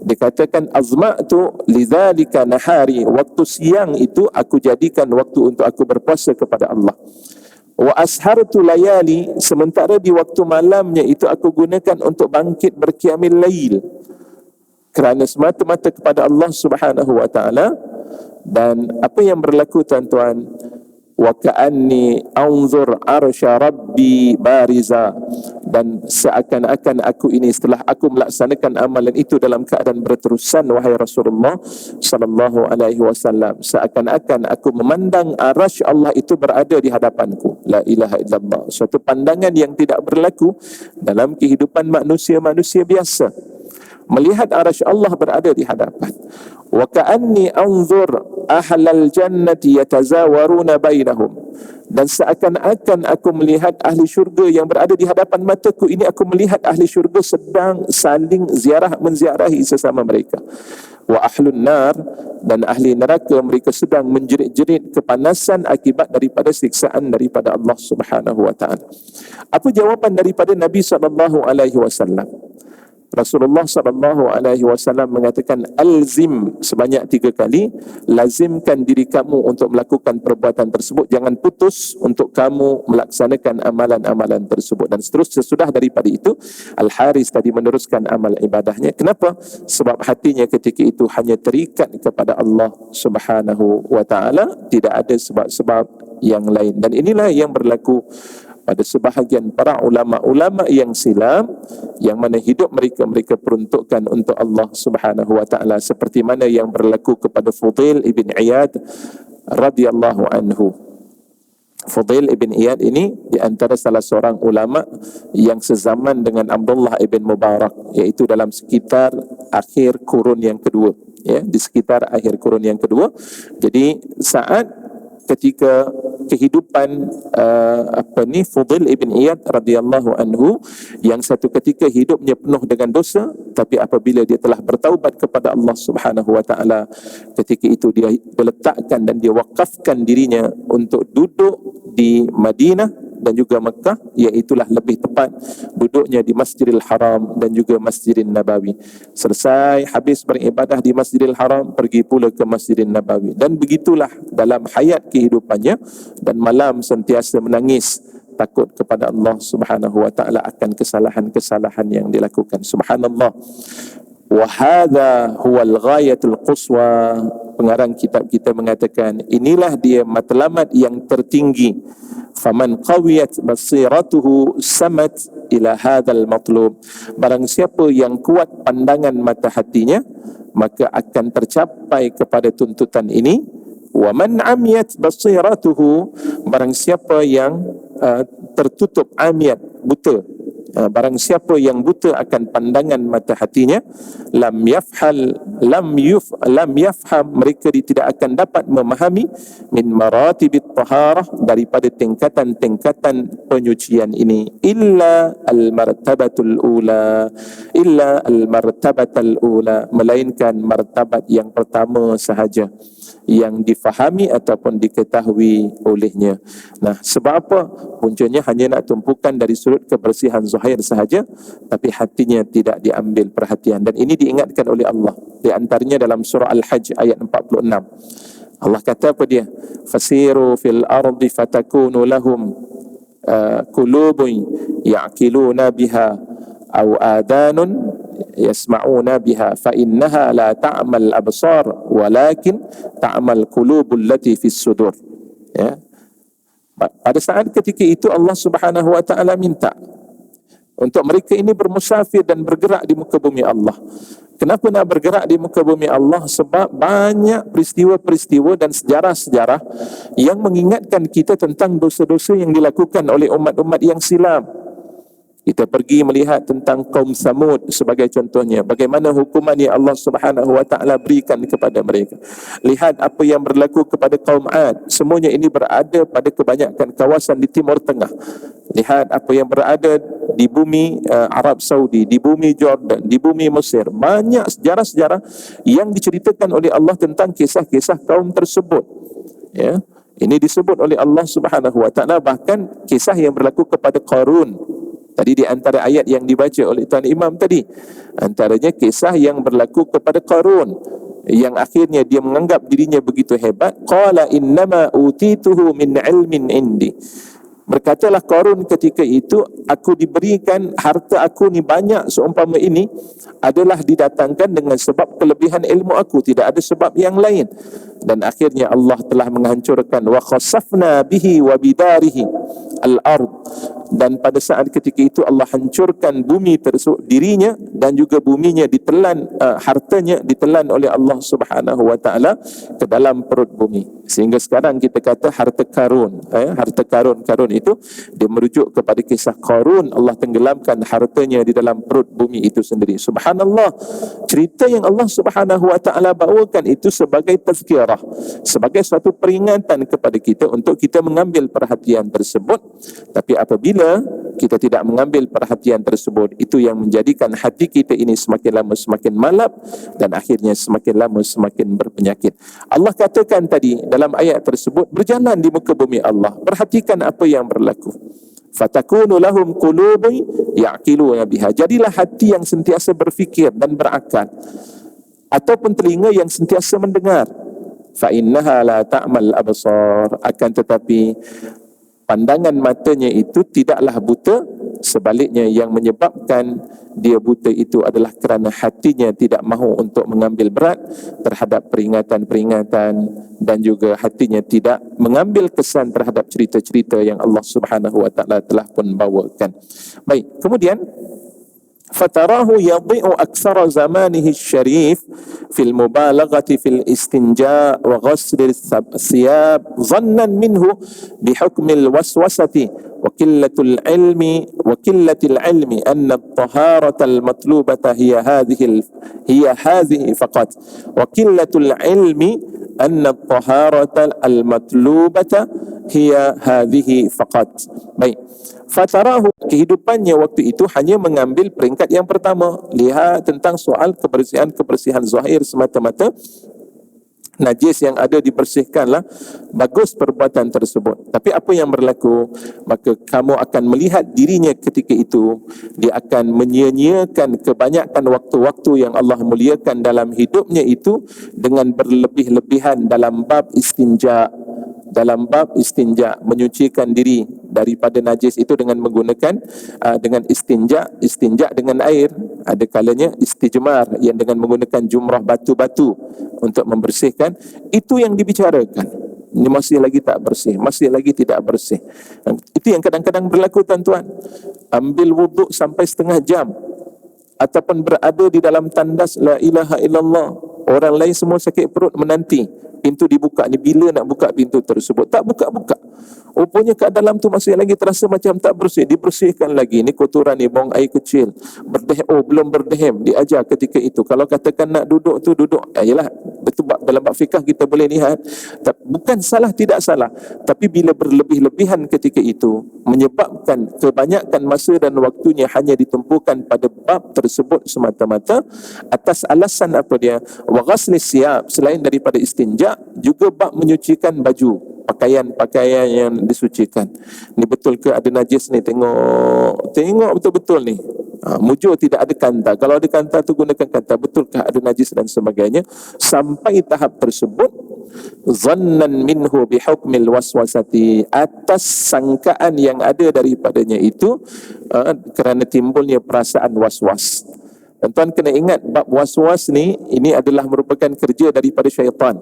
[SPEAKER 1] Dikatakan azma'tu lidzalika nahari, waktu siang itu aku jadikan waktu untuk aku berpuasa kepada Allah. Wa ashartu layali, sementara di waktu malamnya itu aku gunakan untuk bangkit berqiyamil lail, kerana semata-mata kepada Allah Subhanahu wa taala. Dan apa yang berlaku tuan-tuan, wa ka'anni anzur arsya rabbi bariza, dan seakan-akan aku ini setelah aku melaksanakan amalan itu dalam keadaan berterusan, wahai Rasulullah sallallahu alaihi wasallam, seakan-akan aku memandang arasy Allah itu berada di hadapanku. La ilaha illallah, suatu pandangan yang tidak berlaku dalam kehidupan manusia-manusia biasa. Melihat arasy Allah berada di hadapan. Wa ka'anni anzur ahlal jannati yatazawaruna bainahum, dan seakan-akan aku melihat ahli syurga yang berada di hadapan mataku ini, aku melihat ahli syurga sedang saling menziarahi sesama mereka. Wa ahlun nar, dan ahli neraka mereka sedang menjerit-jerit kepanasan akibat daripada siksaan daripada Allah Subhanahu wa taala. Apa jawapan daripada Nabi sallallahu alaihi wasallam? Rasulullah sallallahu alaihi wasallam mengatakan, alzim, sebanyak 3 kali, lazimkan diri kamu untuk melakukan perbuatan tersebut, jangan putus untuk kamu melaksanakan amalan-amalan tersebut. Dan seterusnya. Sesudah daripada itu, Al-Haris tadi meneruskan amal ibadahnya. Kenapa? Sebab hatinya ketika itu hanya terikat kepada Allah Subhanahu wa taala, tidak ada sebab-sebab yang lain. Dan inilah yang berlaku pada sebahagian para ulama-ulama yang silam, yang mana hidup mereka peruntukkan untuk Allah Subhanahu wa taala, seperti mana yang berlaku kepada Fudail ibn Iyad radhiyallahu anhu. Fudail ibn Iyad ini di antara salah seorang ulama yang sezaman dengan Abdullah ibn Mubarak, iaitu dalam sekitar akhir kurun yang kedua, ya, di sekitar akhir kurun yang kedua. Jadi saat ketika kehidupan Fudail ibn Iyad radhiyallahu anhu, yang satu ketika hidupnya penuh dengan dosa, tapi apabila dia telah bertaubat kepada Allah Subhanahu wa taala, ketika itu dia letakkan dan dia wakafkan dirinya untuk duduk di Madinah dan juga Mekah, iaitulah lebih tepat duduknya di Masjidil Haram dan juga Masjidil Nabawi. Selesai habis beribadah di Masjidil Haram, pergi pula ke Masjidil Nabawi. Dan begitulah dalam hayat kehidupannya, dan malam sentiasa menangis takut kepada Allah Subhanahu wa taala akan kesalahan-kesalahan yang dilakukan. Subhanallah. Wa hadha huwal ghayatul quswa. Pengarang kitab kita mengatakan, inilah dia matlamat yang tertinggi. Faman qawiyat basiratuhu samat ila hadzal matlub. Barang siapa yang kuat pandangan mata hatinya, maka akan tercapai kepada tuntutan ini. Wa man amiyat basiratuhu, barang siapa yang tertutup, amiyat, buta, barang siapa yang buta akan pandangan mata hatinya, lam yafham, mereka tidak akan dapat memahami min maratibit taharah, daripada tingkatan-tingkatan penyucian ini, illa al-martabatul ula, melainkan martabat yang pertama sahaja yang difahami ataupun diketahui olehnya. Nah, sebab apa? Puncanya hanya nak tumpukan dari sudut kebersihan zahir sahaja, tapi hatinya tidak diambil perhatian. Dan ini diingatkan oleh Allah di antaranya dalam surah Al-Hajj ayat 46. Allah kata apa dia? Fasiru fil ardi fatakunu lahum qulubun ya'qiluna biha aw adanun yasma'una biha fa innaha la ta'mal absar walakin ta'mal qulubul lati fis sudur. Ya. Pada saat ketika itu Allah Subhanahu wa taala minta untuk mereka ini bermusafir dan bergerak di muka bumi Allah. Kenapa nak bergerak di muka bumi Allah? Sebab banyak peristiwa-peristiwa dan sejarah-sejarah yang mengingatkan kita tentang dosa-dosa yang dilakukan oleh umat-umat yang silam. Kita pergi melihat tentang kaum Samud sebagai contohnya, bagaimana hukuman yang Allah Subhanahu wa taala berikan kepada mereka. Lihat apa yang berlaku kepada kaum Ad. Semuanya ini berada pada kebanyakan kawasan di Timur Tengah. Lihat apa yang berada di bumi Arab Saudi, di bumi Jordan, di bumi Mesir. Banyak sejarah-sejarah yang diceritakan oleh Allah tentang kisah-kisah kaum tersebut. Ya, ini disebut oleh Allah Subhanahu wa taala. Bahkan kisah yang berlaku kepada Qarun. Tadi di antara ayat yang dibaca oleh Tuan Imam tadi, antaranya kisah yang berlaku kepada Qarun, yang akhirnya dia menganggap dirinya begitu hebat. Qala innama utituhu min ilmin indi. Berkatalah Qarun ketika itu, aku diberikan harta aku ni banyak seumpama ini adalah didatangkan dengan sebab kelebihan ilmu aku, tidak ada sebab yang lain. Dan akhirnya Allah telah menghancurkan wa khasafna bihi wa bidarihi al-ard, dan pada saat ketika itu Allah hancurkan bumi tersebut, dirinya dan juga buminya ditelan, hartanya ditelan oleh Allah Subhanahu wa taala ke dalam perut bumi. Sehingga sekarang kita kata harta karun, harta karun itu dia merujuk kepada kisah Qarun, Allah tenggelamkan hartanya di dalam perut bumi itu sendiri. Subhanallah, cerita yang Allah Subhanahu wa taala bawakan itu sebagai tazkirah, sebagai suatu peringatan kepada kita untuk kita mengambil perhatian tersebut. Tapi apabila kita tidak mengambil perhatian tersebut, itu yang menjadikan hati kita ini semakin lama semakin malap, dan akhirnya semakin lama semakin berpenyakit. Allah katakan tadi dalam ayat tersebut, berjalan di muka bumi Allah, perhatikan apa yang berlaku. Fatakunu lahum qulubun ya'qiluna biha. Jadilah hati yang sentiasa berfikir dan berakal, ataupun telinga yang sentiasa mendengar. Fa innaha la ta'mal absar. Akan tetapi pandangan matanya itu tidaklah buta, sebaliknya yang menyebabkan dia buta itu adalah kerana hatinya tidak mahu untuk mengambil berat terhadap peringatan-peringatan, dan juga hatinya tidak mengambil kesan terhadap cerita-cerita yang Allah Subhanahu wa taala telah pun bawakan. Baik, kemudian فتراه يضيء أكثر زمانه الشريف في المبالغة في الاستنجاء وغسل الثياب ظنا منه بحكم الوسوسة وقلة العلم أن الطهارة المطلوبة هي هذه فقط، وقلة العلم أن الطهارة المطلوبة هي هذه فقط. Baik, fatarahu, kehidupannya waktu itu hanya mengambil peringkat yang pertama, lihat tentang soal kebersihan zahir semata-mata. Najis yang ada dibersihkanlah, bagus perbuatan tersebut. Tapi apa yang berlaku? Maka kamu akan melihat dirinya ketika itu, dia akan menyia-nyiakan kebanyakan waktu-waktu yang Allah muliakan dalam hidupnya itu dengan berlebih-lebihan dalam bab istinja. Dalam bab istinja, menyucikan diri daripada najis itu dengan menggunakan dengan istinja dengan air. Ada kalanya istijmar, yang dengan menggunakan jumrah batu-batu untuk membersihkan. Itu yang dibicarakan. Ini masih lagi tak bersih, masih lagi tidak bersih. Itu yang kadang-kadang berlaku, tuan-tuan. Ambil wuduk sampai setengah jam, ataupun berada di dalam tandas la ilaha illallah, orang lain semua sakit perut menanti pintu dibuka ni. Bila nak buka pintu tersebut, tak buka-buka. Rupanya kat dalam tu masih lagi terasa macam tak bersih. Dibersihkan lagi, ni kotoran ni, buang air kecil, belum berdehem. Diajar ketika itu, kalau katakan nak duduk tu duduk. Yalah, betul, dalam bab fikah kita boleh lihat, bukan salah, tidak salah. Tapi bila berlebih-lebihan ketika itu, menyebabkan kebanyakan masa dan waktunya hanya ditumpukan pada bab tersebut semata-mata, atas alasan apa dia? Wa ghasli siyab, selain daripada istinja, juga bab menyucikan baju, pakaian-pakaian yang disucikan. Ni betul ke ada najis ni? Tengok betul-betul ni. Mujur tidak ada kanta. Kalau ada kanta tu gunakan kanta. Betulkah ada najis dan sebagainya. Sampai tahap tersebut, zannan minhu bihukmil waswasati, atas sangkaan yang ada daripadanya itu, kerana timbulnya perasaan waswas. Tuan-tuan kena ingat, bab waswas ni, ini adalah merupakan kerja daripada syaitan.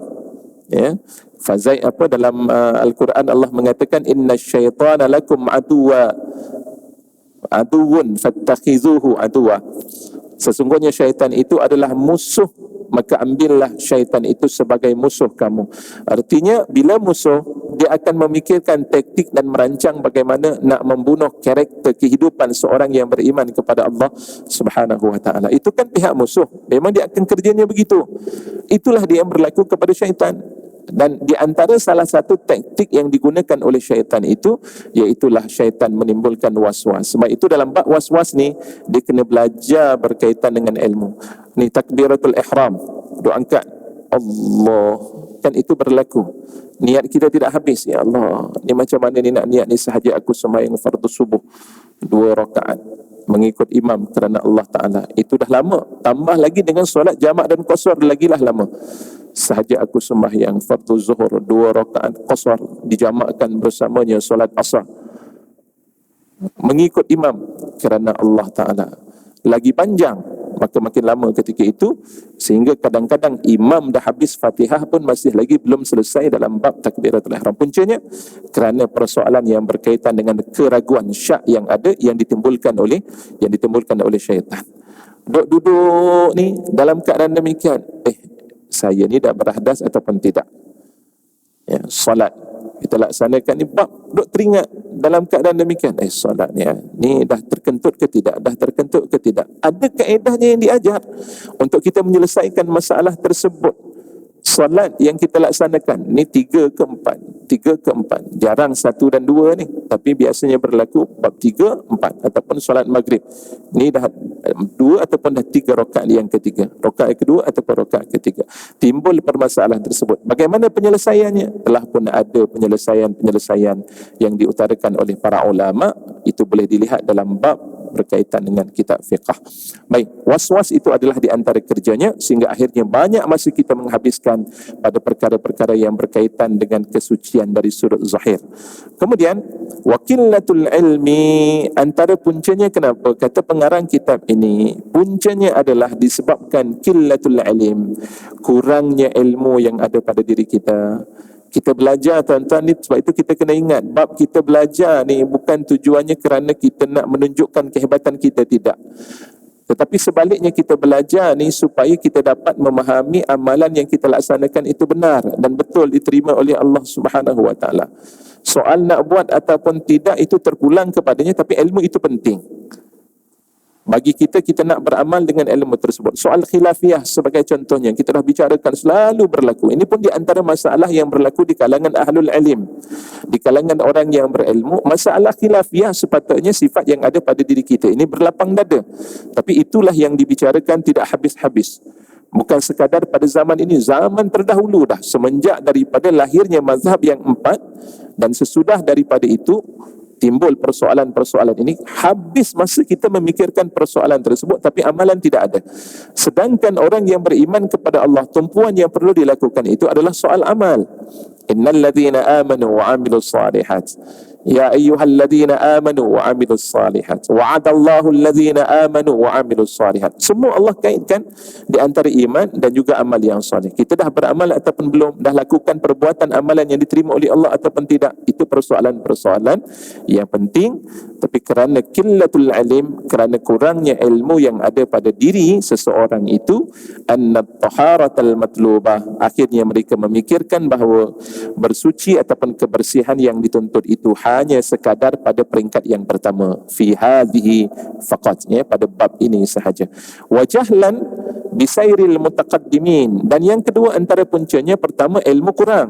[SPEAKER 1] Ya, fazai apa dalam Al-Quran Allah mengatakan, inna syaitana lakum aduwun fattakhizuhu aduwa. Sesungguhnya syaitan itu adalah musuh, maka ambillah syaitan itu sebagai musuh kamu. Artinya bila musuh, dia akan memikirkan taktik dan merancang bagaimana nak membunuh karakter kehidupan seorang yang beriman kepada Allah Subhanahu wa taala. Itu kan pihak musuh, memang dia akan kerjanya begitu. Itulah dia yang berlaku kepada syaitan. Dan di antara salah satu taktik yang digunakan oleh syaitan itu, iaitulah syaitan menimbulkan waswas. Sebab itu dalam bab waswas ni, dia kena belajar berkaitan dengan ilmu. Ni takbiratul ihram, doa angkat Allah, kan itu berlaku. Niat kita tidak habis. Ya Allah, ni macam mana ni nak niat ni sahaja aku sembahyang fardu subuh. 2 rakaat mengikut imam kerana Allah Ta'ala, itu dah lama. Tambah lagi dengan solat jamak dan qasar, lagilah lama. Sahaja aku sembahyang fardu zuhur 2 rakaat qasar dijamakkan bersamanya solat asar mengikut imam kerana Allah Ta'ala, lagi panjang, maka makin lama ketika itu, sehingga kadang-kadang imam dah habis Fatihah pun masih lagi belum selesai dalam bab takbiratul ihram. Puncanya kerana persoalan yang berkaitan dengan keraguan syak yang ada, yang ditimbulkan oleh syaitan. Duduk ni dalam keadaan demikian, saya ni dah berhadas ataupun tidak? Ya, solat kita laksanakan ni, bab duk teringat dalam keadaan demikian, solat ni dah terkentut ke tidak, ada kaedahnya yang diajar untuk kita menyelesaikan masalah tersebut. Solat yang kita laksanakan ni 3 ke 4, jarang 1 dan 2 ni, tapi biasanya berlaku bab 3, 4 ataupun solat maghrib ni dah 2 ataupun dah 3 rakaat yang ketiga, rakaat kedua ataupun rakaat ketiga, timbul permasalahan tersebut. Bagaimana penyelesaiannya? Telah pun ada penyelesaian yang diutarakan oleh para ulama, itu boleh dilihat dalam bab berkaitan dengan kitab fiqh. Baik, was-was itu adalah di antara kerjanya, sehingga akhirnya banyak masa kita menghabiskan pada perkara-perkara yang berkaitan dengan kesucian dari sudut zahir. Kemudian wakilatul ilmi, antara puncanya kenapa kata pengarang kitab ini, puncanya adalah disebabkan killatul ilm, kurangnya ilmu yang ada pada diri kita. Kita belajar tuan-tuan ni, sebab itu kita kena ingat, bab kita belajar ni bukan tujuannya kerana kita nak menunjukkan kehebatan kita, tidak. Tetapi sebaliknya kita belajar ni supaya kita dapat memahami amalan yang kita laksanakan itu benar dan betul diterima oleh Allah Subhanahu Wa Taala. Soal nak buat ataupun tidak itu terpulang kepadanya, tapi ilmu itu penting. Bagi kita, kita nak beramal dengan ilmu tersebut. Soal khilafiyah sebagai contohnya, kita dah bicarakan, selalu berlaku. Ini pun di antara masalah yang berlaku di kalangan ahlul ilim, di kalangan orang yang berilmu. Masalah khilafiyah sepatutnya sifat yang ada pada diri kita ini berlapang dada, tapi itulah yang dibicarakan tidak habis-habis. Bukan sekadar pada zaman ini, zaman terdahulu dah, semenjak daripada lahirnya mazhab yang 4, dan sesudah daripada itu timbul persoalan-persoalan ini. Habis masa kita memikirkan persoalan tersebut, tapi amalan tidak ada. Sedangkan orang yang beriman kepada Allah, tumpuan yang perlu dilakukan itu adalah soal amal. Innal ladzina amanu wa 'amilus shalihat, ya ayyuhalladzina amanu wa 'amilus shalihat, wa'adallahu alladzina amanu wa 'amilus shalihat. Semua Allah kaitkan di antara iman dan juga amal yang soleh. Kita dah beramal ataupun belum, dah lakukan perbuatan amalan yang diterima oleh Allah ataupun tidak, itu persoalan-persoalan yang penting. Tapi kerana killatul alim, kerana kurangnya ilmu yang ada pada diri seseorang itu, annat taharatal matlubah, akhirnya mereka memikirkan bahawa bersuci ataupun kebersihan yang dituntut itu hanya sekadar pada peringkat yang pertama, fi hadhihi faqat, pada bab ini sahaja. Wajahlan bisairil mutaqaddimin, dan yang kedua antara puncanya, pertama ilmu kurang,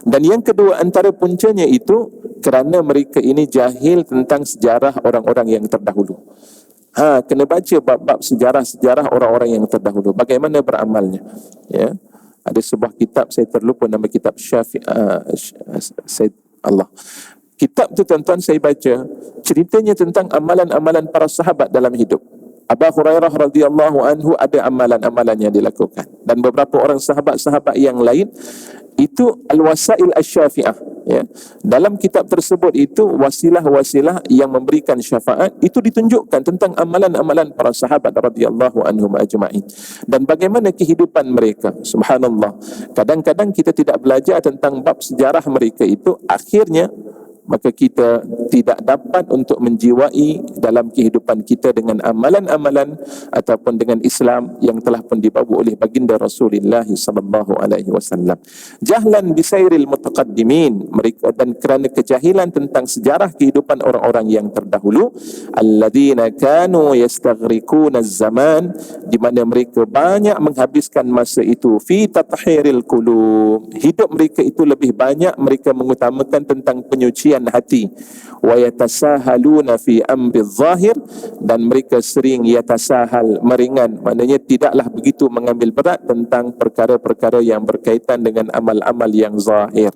[SPEAKER 1] dan yang kedua antara puncanya itu kerana mereka ini jahil tentang sejarah orang-orang yang terdahulu. Kena baca bab-bab sejarah-sejarah orang-orang yang terdahulu, bagaimana beramalnya. Ya, ada sebuah kitab, saya terlupa nama kitab, kitab tu tuan-tuan saya baca, ceritanya tentang amalan-amalan para sahabat dalam hidup. Abu Hurairah radhiyallahu anhu ada amalan-amalan yang dilakukan, dan beberapa orang sahabat-sahabat yang lain, itu al-wasail asy-syafi'ah, ya. Dalam kitab tersebut itu wasilah-wasilah yang memberikan syafaat, itu ditunjukkan tentang amalan-amalan para sahabat radhiyallahu anhum ajma'in, dan bagaimana kehidupan mereka. Subhanallah, kadang-kadang kita tidak belajar tentang bab sejarah mereka itu, akhirnya maka kita tidak dapat untuk menjiwai dalam kehidupan kita dengan amalan-amalan ataupun dengan Islam yang telah pun dibawa oleh baginda Rasulullah sallallahu alaihi wasallam. Jahlan bisairil mutaqaddimin, mereka, dan kerana kejahilan tentang sejarah kehidupan orang-orang yang terdahulu, alladzina kanu yastaghriquna az-zaman, di mana mereka banyak menghabiskan masa itu fi tathhiril qulub, hidup mereka itu lebih banyak mereka mengutamakan tentang penyucian hati, wa yatasahaluna fi amri zahir, dan mereka sering yatasahal, meringan, maknanya tidaklah begitu mengambil berat tentang perkara-perkara yang berkaitan dengan amal-amal yang zahir,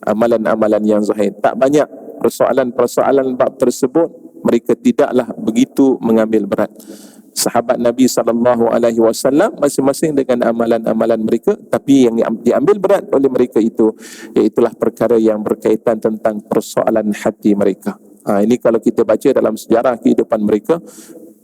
[SPEAKER 1] amalan-amalan yang zahir, tak banyak persoalan-persoalan bab tersebut mereka tidaklah begitu mengambil berat. Sahabat Nabi SAW masing-masing dengan amalan-amalan mereka, tapi yang diambil berat oleh mereka itu iaitulah perkara yang berkaitan tentang persoalan hati mereka. Ini kalau kita baca dalam sejarah kehidupan mereka,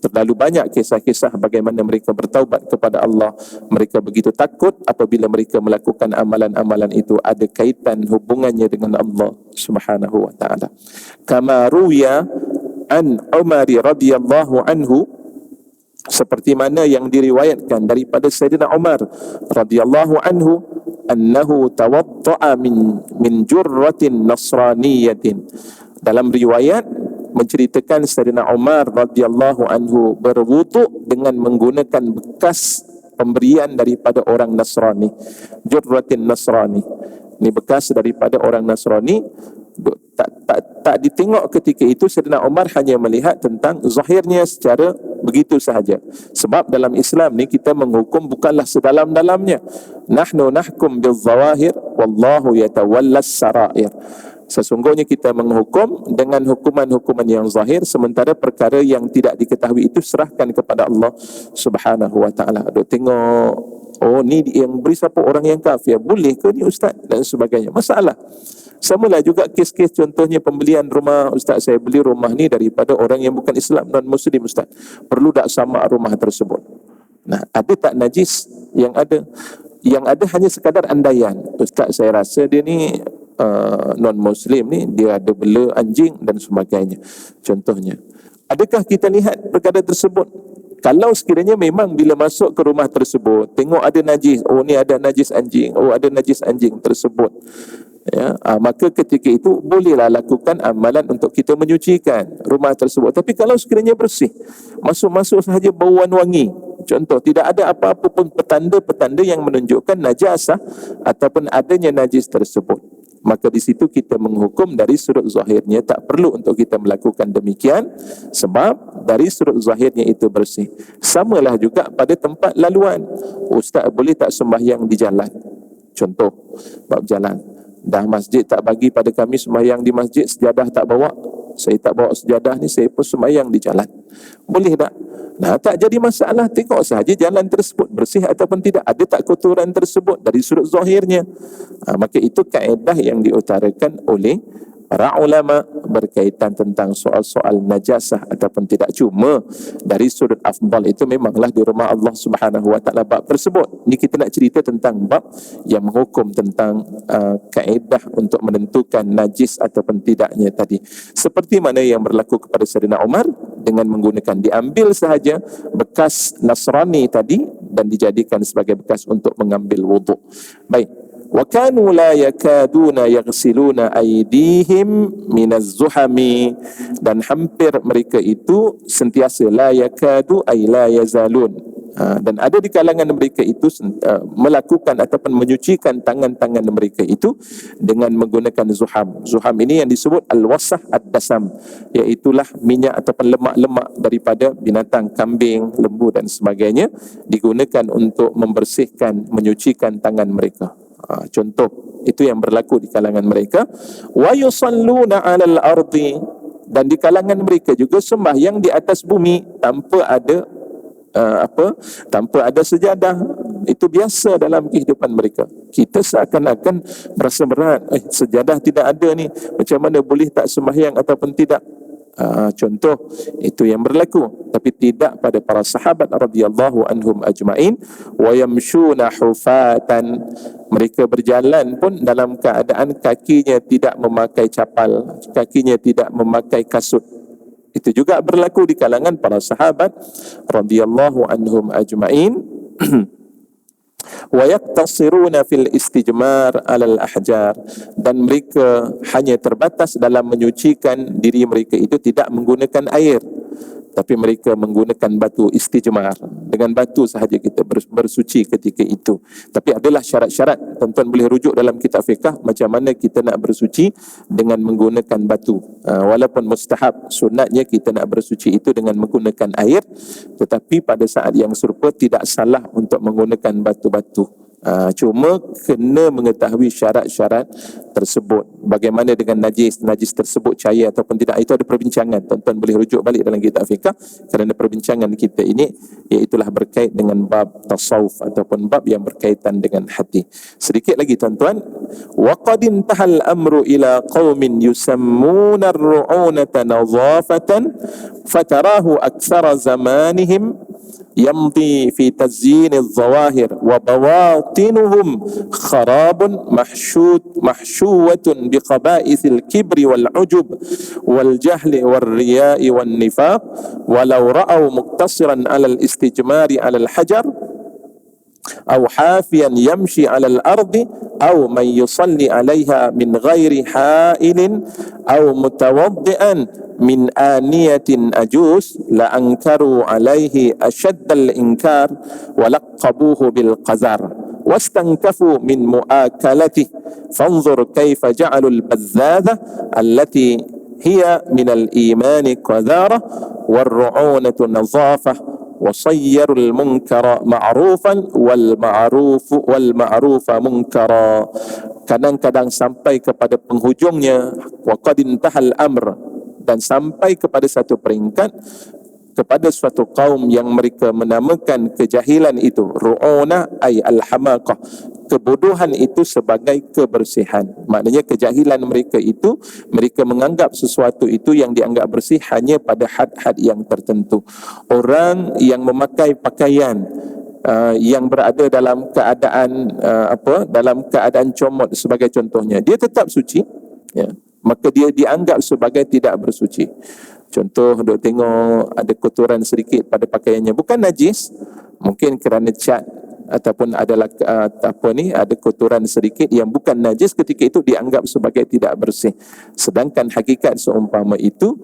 [SPEAKER 1] terlalu banyak kisah-kisah bagaimana mereka bertaubat kepada Allah. Mereka begitu takut apabila mereka melakukan amalan-amalan itu ada kaitan hubungannya dengan Allah Subhanahu wa taala. Kama ruwiya an Umar radhiyallahu anhu, seperti mana yang diriwayatkan daripada Sayyidina Umar radhiyallahu anhu, annahu tawadda'a min jurratin nasraniyatin. Dalam riwayat menceritakan Sayyidina Umar radhiyallahu anhu berwuduk dengan menggunakan bekas pemberian daripada orang Nasrani. Jurratin Nasrani, ini bekas daripada orang Nasrani. Tak ditengok ketika itu. Sayyidina Umar hanya melihat tentang zahirnya secara begitu sahaja. Sebab dalam Islam ni kita menghukum bukanlah sedalam-dalamnya. Nahnu nahkum bil zawahir wallahu yatawallas sarair. Sesungguhnya kita menghukum dengan hukuman-hukuman yang zahir, sementara perkara yang tidak diketahui itu serahkan kepada Allah Subhanahu wa taala. Duk tengok, oh ni yang beri siapa, orang yang kafir, boleh ke ni ustaz, dan sebagainya. Masalah. Samalah juga kes-kes contohnya pembelian rumah. Ustaz, saya beli rumah ni daripada orang yang bukan Islam, non-Muslim ustaz. Perlu tak sama rumah tersebut? Nah, ada tak najis? Yang ada hanya sekadar andaian. Ustaz, saya rasa dia ni non-Muslim ni, dia ada bela anjing dan sebagainya. Contohnya. Adakah kita lihat perkara tersebut? Kalau sekiranya memang bila masuk ke rumah tersebut, tengok ada najis, oh ni ada najis anjing, oh ada najis anjing tersebut, ya, maka ketika itu bolehlah lakukan amalan untuk kita menyucikan rumah tersebut. Tapi kalau sekiranya bersih, masuk-masuk sahaja bauan wangi, contoh, tidak ada apa-apa pun petanda-petanda yang menunjukkan najasah ataupun adanya najis tersebut, maka di situ kita menghukum dari sudut zahirnya. Tak perlu untuk kita melakukan demikian, sebab dari sudut zahirnya itu bersih. Samalah juga pada tempat laluan. Ustaz, boleh tak sembahyang di jalan? Contoh, bab jalan. Dah masjid tak bagi pada kami sembahyang di masjid, sejadah tak bawa. Saya tak bawa sejadah ni, saya pun sembahyang di jalan. Boleh tak? Nah, tak jadi masalah. Tengok sahaja jalan tersebut bersih ataupun tidak, ada tak kotoran tersebut dari sudut zahirnya. Maka itu kaedah yang diutarakan oleh para ulama berkaitan tentang soal-soal najasah ataupun tidak. Cuma dari sudut afdal itu memanglah di rumah Allah Subhanahu wa taala bab tersebut. Ni kita nak cerita tentang bab yang menghukum tentang kaedah untuk menentukan najis ataupun tidaknya tadi. Seperti mana yang berlaku kepada Sayyidina Umar dengan menggunakan, diambil sahaja bekas Nasrani tadi dan dijadikan sebagai bekas untuk mengambil wuduk. Baik. Wa kanu la yakaduna yaghsiluna aydihim minaz zuhami, dan hampir mereka itu sentiasa, la yakadu ay la yazalun, dan ada di kalangan mereka itu melakukan ataupun menyucikan tangan-tangan mereka itu dengan menggunakan zuham. Zuham ini yang disebut al-wasah ad-dasam, iaitulah minyak ataupun lemak-lemak daripada binatang, kambing, lembu dan sebagainya, digunakan untuk membersihkan, menyucikan tangan mereka. Contoh itu yang berlaku di kalangan mereka. Wa yusalluna 'alal ardi, dan di kalangan mereka juga sembahyang di atas bumi tanpa ada tanpa ada sejadah. Itu biasa dalam kehidupan mereka. Kita seakan-akan merasa berat, sejadah tidak ada ni, macam mana boleh tak sembahyang ataupun tidak? Contoh itu yang berlaku, tapi tidak pada para sahabat radhiyallahu anhum ajmain. Wa yamshuna hufatan, mereka berjalan pun dalam keadaan kakinya tidak memakai capal, kakinya tidak memakai kasut. Itu juga berlaku di kalangan para sahabat radhiyallahu anhum ajmain. Wa yaktasiruna fil istijmar alal ahjar, dan mereka hanya terbatas dalam menyucikan diri mereka itu tidak menggunakan air, tapi mereka menggunakan batu istijmar. Dengan batu sahaja kita bersuci ketika itu. Tapi adalah syarat-syarat. Tuan-tuan boleh rujuk dalam kitab fiqh macam mana kita nak bersuci dengan menggunakan batu. Walaupun mustahab, sunatnya kita nak bersuci itu dengan menggunakan air, tetapi pada saat yang serupa tidak salah untuk menggunakan batu-batu. Cuma kena mengetahui syarat-syarat tersebut. Bagaimana dengan najis tersebut cair ataupun tidak, itu ada perbincangan. Tuan-tuan boleh rujuk balik dalam kitab fiqh, kerana perbincangan kita ini iaitulah berkait dengan bab tasawuf ataupun bab yang berkaitan dengan hati. Sedikit lagi tuan-tuan, wa qad intahal amru ila qaumin yusammuna ar-ru'unata nadhafatan fatarahu aktsara zamanihim يمضي في تزيين الظواهر وبواطنهم خراب محشوة بخبائث الكبر والعجب والجهل والرياء والنفاق ولو رأوا مقتصرا على الاستجمار على الحجر أو حافيا يمشي على الأرض أو من يصلي عليها من غير حائل أو متوضئا من آنية أجوز لأنكروا عليه أشد الإنكار ولقبوه بالقذر واستنكفوا من مؤاكلته فانظر كيف جعلوا البذاذة التي هي من الإيمان قذارة والرعونة نظافة وصيروا المنكر معروفا والمعروف منكرا. Kadang-kadang sampai kepada penghujungnya waqad intahal amr, dan sampai kepada satu peringkat kepada suatu kaum yang mereka menamakan kejahilan itu ru'una ay al-hamaqah, kebodohan itu sebagai kebersihan. Maknanya kejahilan mereka itu, mereka menganggap sesuatu itu yang dianggap bersih hanya pada had-had yang tertentu. Orang yang memakai pakaian yang berada dalam keadaan dalam keadaan comot sebagai contohnya, dia tetap suci, ya, maka dia dianggap sebagai tidak bersuci. Contoh, duk tengok ada kotoran sedikit pada pakaiannya, bukan najis, mungkin kerana cat ataupun adalah ada kotoran sedikit yang bukan najis, ketika itu dianggap sebagai tidak bersih. Sedangkan hakikat seumpama itu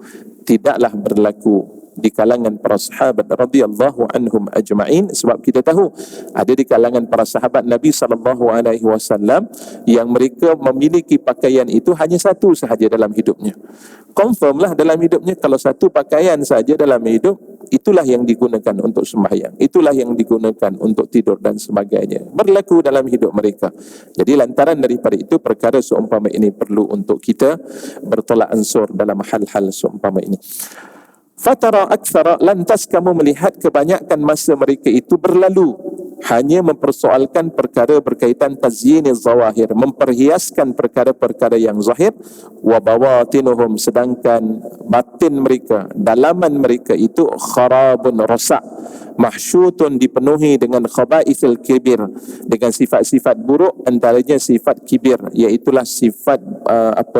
[SPEAKER 1] tidaklah berlaku di kalangan para sahabat radhiyallahu anhum ajma'in, sebab kita tahu ada di kalangan para sahabat Nabi SAW yang mereka memiliki pakaian itu hanya satu sahaja dalam hidupnya. Confirmlah dalam hidupnya, kalau satu pakaian saja dalam hidup, itulah yang digunakan untuk sembahyang, itulah yang digunakan untuk tidur dan sebagainya, berlaku dalam hidup mereka. Jadi lantaran daripada itu, perkara seumpama ini perlu untuk kita bertolak ansur dalam hal-hal seumpama ini. Fatara aktsara, lantas kamu melihat kebanyakan masa mereka itu berlalu hanya mempersoalkan perkara berkaitan tazyiniz zawahir, memperhiaskan perkara-perkara yang zahir, wa bawatinuhum, sedangkan batin mereka, dalaman mereka itu kharabun, rosak, mahsyutun, dipenuhi dengan khaba'ithil kibir, dengan sifat-sifat buruk, antaranya sifat kibir, iaitulah sifat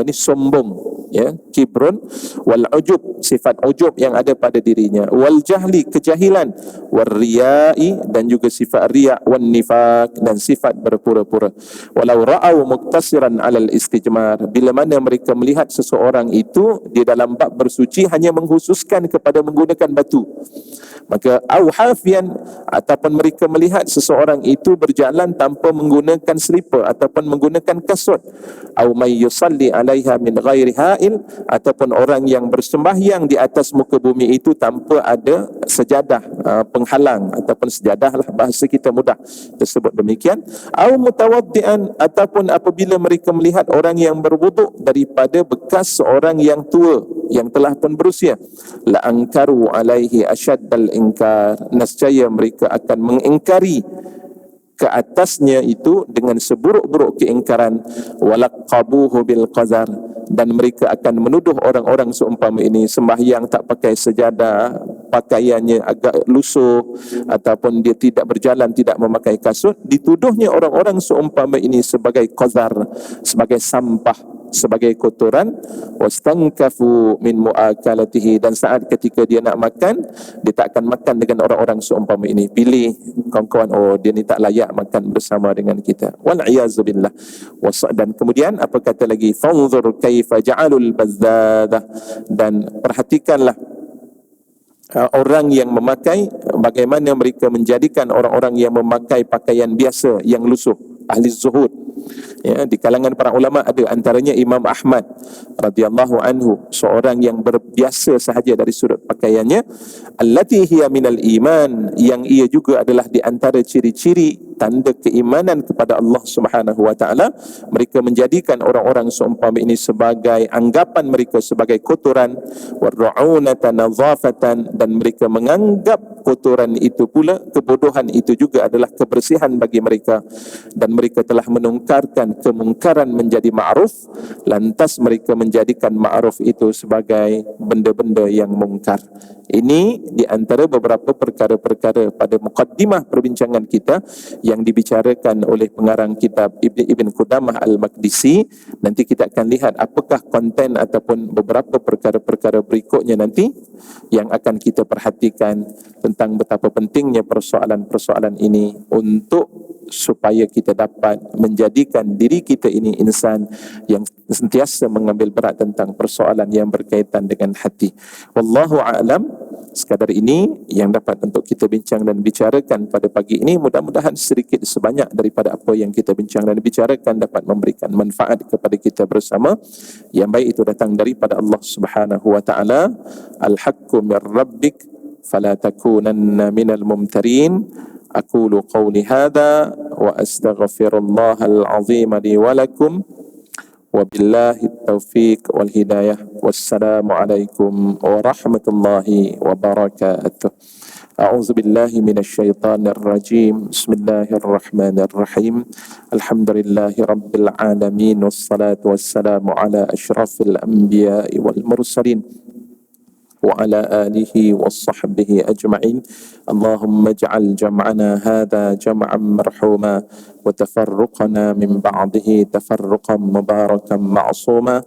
[SPEAKER 1] sombong, ya, kibrun, wal ujub, sifat ujub yang ada pada dirinya, wal jahli, kejahilan, wal riyai, dan juga sifat riya, wan nifaq, dan sifat berpura-pura. Walau ra'au muktasiran alal istijmar, bila mana mereka melihat seseorang itu di dalam bab bersuci hanya menghususkan kepada menggunakan batu, maka au hafian, ataupun mereka melihat seseorang itu berjalan tanpa menggunakan selipar ataupun menggunakan kasut, au may yusalli alaiha min ghairi ha'il, ataupun orang yang bersembahyang di atas muka bumi itu tanpa ada sejadah penghalang, ataupun sejadah lah bahasa kita mudah tersebut demikian, au mutawaddian, ataupun apabila mereka melihat orang yang berwuduk daripada bekas seorang yang tua yang telah pun berusia, la ankaru alaihi asyaddal ingkar, nescaya mereka akan mengingkari ke atasnya itu dengan seburuk-buruk keingkaran, walaqabuhu bil qazar, dan mereka akan menuduh orang-orang seumpama ini sembahyang tak pakai sejadah, pakaiannya agak lusuh, ataupun dia tidak berjalan, tidak memakai kasut, dituduhnya orang-orang seumpama ini sebagai qazar, sebagai sampah, sebagai kotoran. Wastankafu min muakalatihi, dan saat ketika dia nak makan, dia tak akan makan dengan orang-orang seumpama ini. Pilih kawan-kawan, oh dia ni tak layak makan bersama dengan kita, wal iyazubillah. Dan kemudian apa kata lagi, fanzur kaifa ja'alul bazzadah, dan perhatikanlah orang yang memakai, bagaimana mereka menjadikan orang-orang yang memakai pakaian biasa yang lusuh, ahli zuhud. Ya, di kalangan para ulama ada antaranya Imam Ahmad radhiyallahu anhu, seorang yang berbiasa sahaja dari sudut pakaiannya, allati hiya minal iman, yang ia juga adalah di antara ciri-ciri tanda keimanan kepada Allah Subhanahu wa taala, mereka menjadikan orang-orang seumpama ini sebagai anggapan mereka sebagai kotoran, warru'unata nadhafatan, dan mereka menganggap kotoran itu pula, kebodohan itu juga adalah kebersihan bagi mereka, dan mereka telah menungkarkan kemungkaran menjadi ma'ruf, lantas mereka menjadikan ma'ruf itu sebagai benda-benda yang mungkar. Ini di antara beberapa perkara-perkara pada mukaddimah perbincangan kita yang dibicarakan oleh pengarang kitab Ibn Qudamah Al-Maqdisi. Nanti kita akan lihat apakah konten ataupun beberapa perkara-perkara berikutnya nanti yang akan kita perhatikan tentang betapa pentingnya persoalan-persoalan ini untuk supaya kita dapat menjadikan diri kita ini insan yang sentiasa mengambil berat tentang persoalan yang berkaitan dengan hati. Wallahu a'lam. Sekadar ini yang dapat untuk kita bincang dan bicarakan pada pagi ini. Mudah-mudahan sedikit sebanyak daripada apa yang kita bincang dan bicarakan dapat memberikan manfaat kepada kita bersama. Yang baik itu datang daripada Allah Subhanahu wa taala. Al-haqqu min rabbik fala takunanna minal mumtarin. Aqulu qawli hadha wa astaghfirullahal azim li wa lakum. Wabillahi taufiq wal hidayah. Wassalamualaikum warahmatullahi wabarakatuh. A'udzu billahi minasy syaithanir rajim. Bismillahirrahmanirrahim. Alhamdulillahi rabbil alamin, wassalatu wassalamu ala asyrafil anbiya'i wal mursalin وعلى آله وصحبه أجمعين. اللهم اجعل جمعنا هذا جمعا مرحوما وتفرقنا من بعده تفرقا مباركا معصوما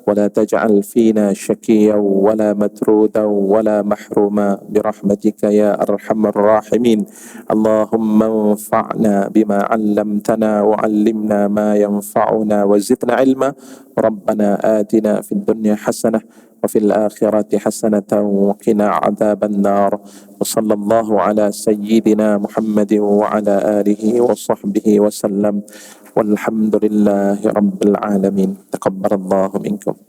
[SPEAKER 1] ولا تجعل فينا شكيا ولا مترودا ولا محروما برحمتك يا أرحم الراحمين. اللهم انفعنا بما علمتنا وعلمنا ما ينفعنا وزدنا علما. ربنا آتنا في الدنيا حسنة وفي الآخرة حسنة وقنا عذاب النار. وصلى الله على سيدنا محمد وعلى آله وصحبه وسلم والحمد لله رب العالمين. تقبل الله منكم.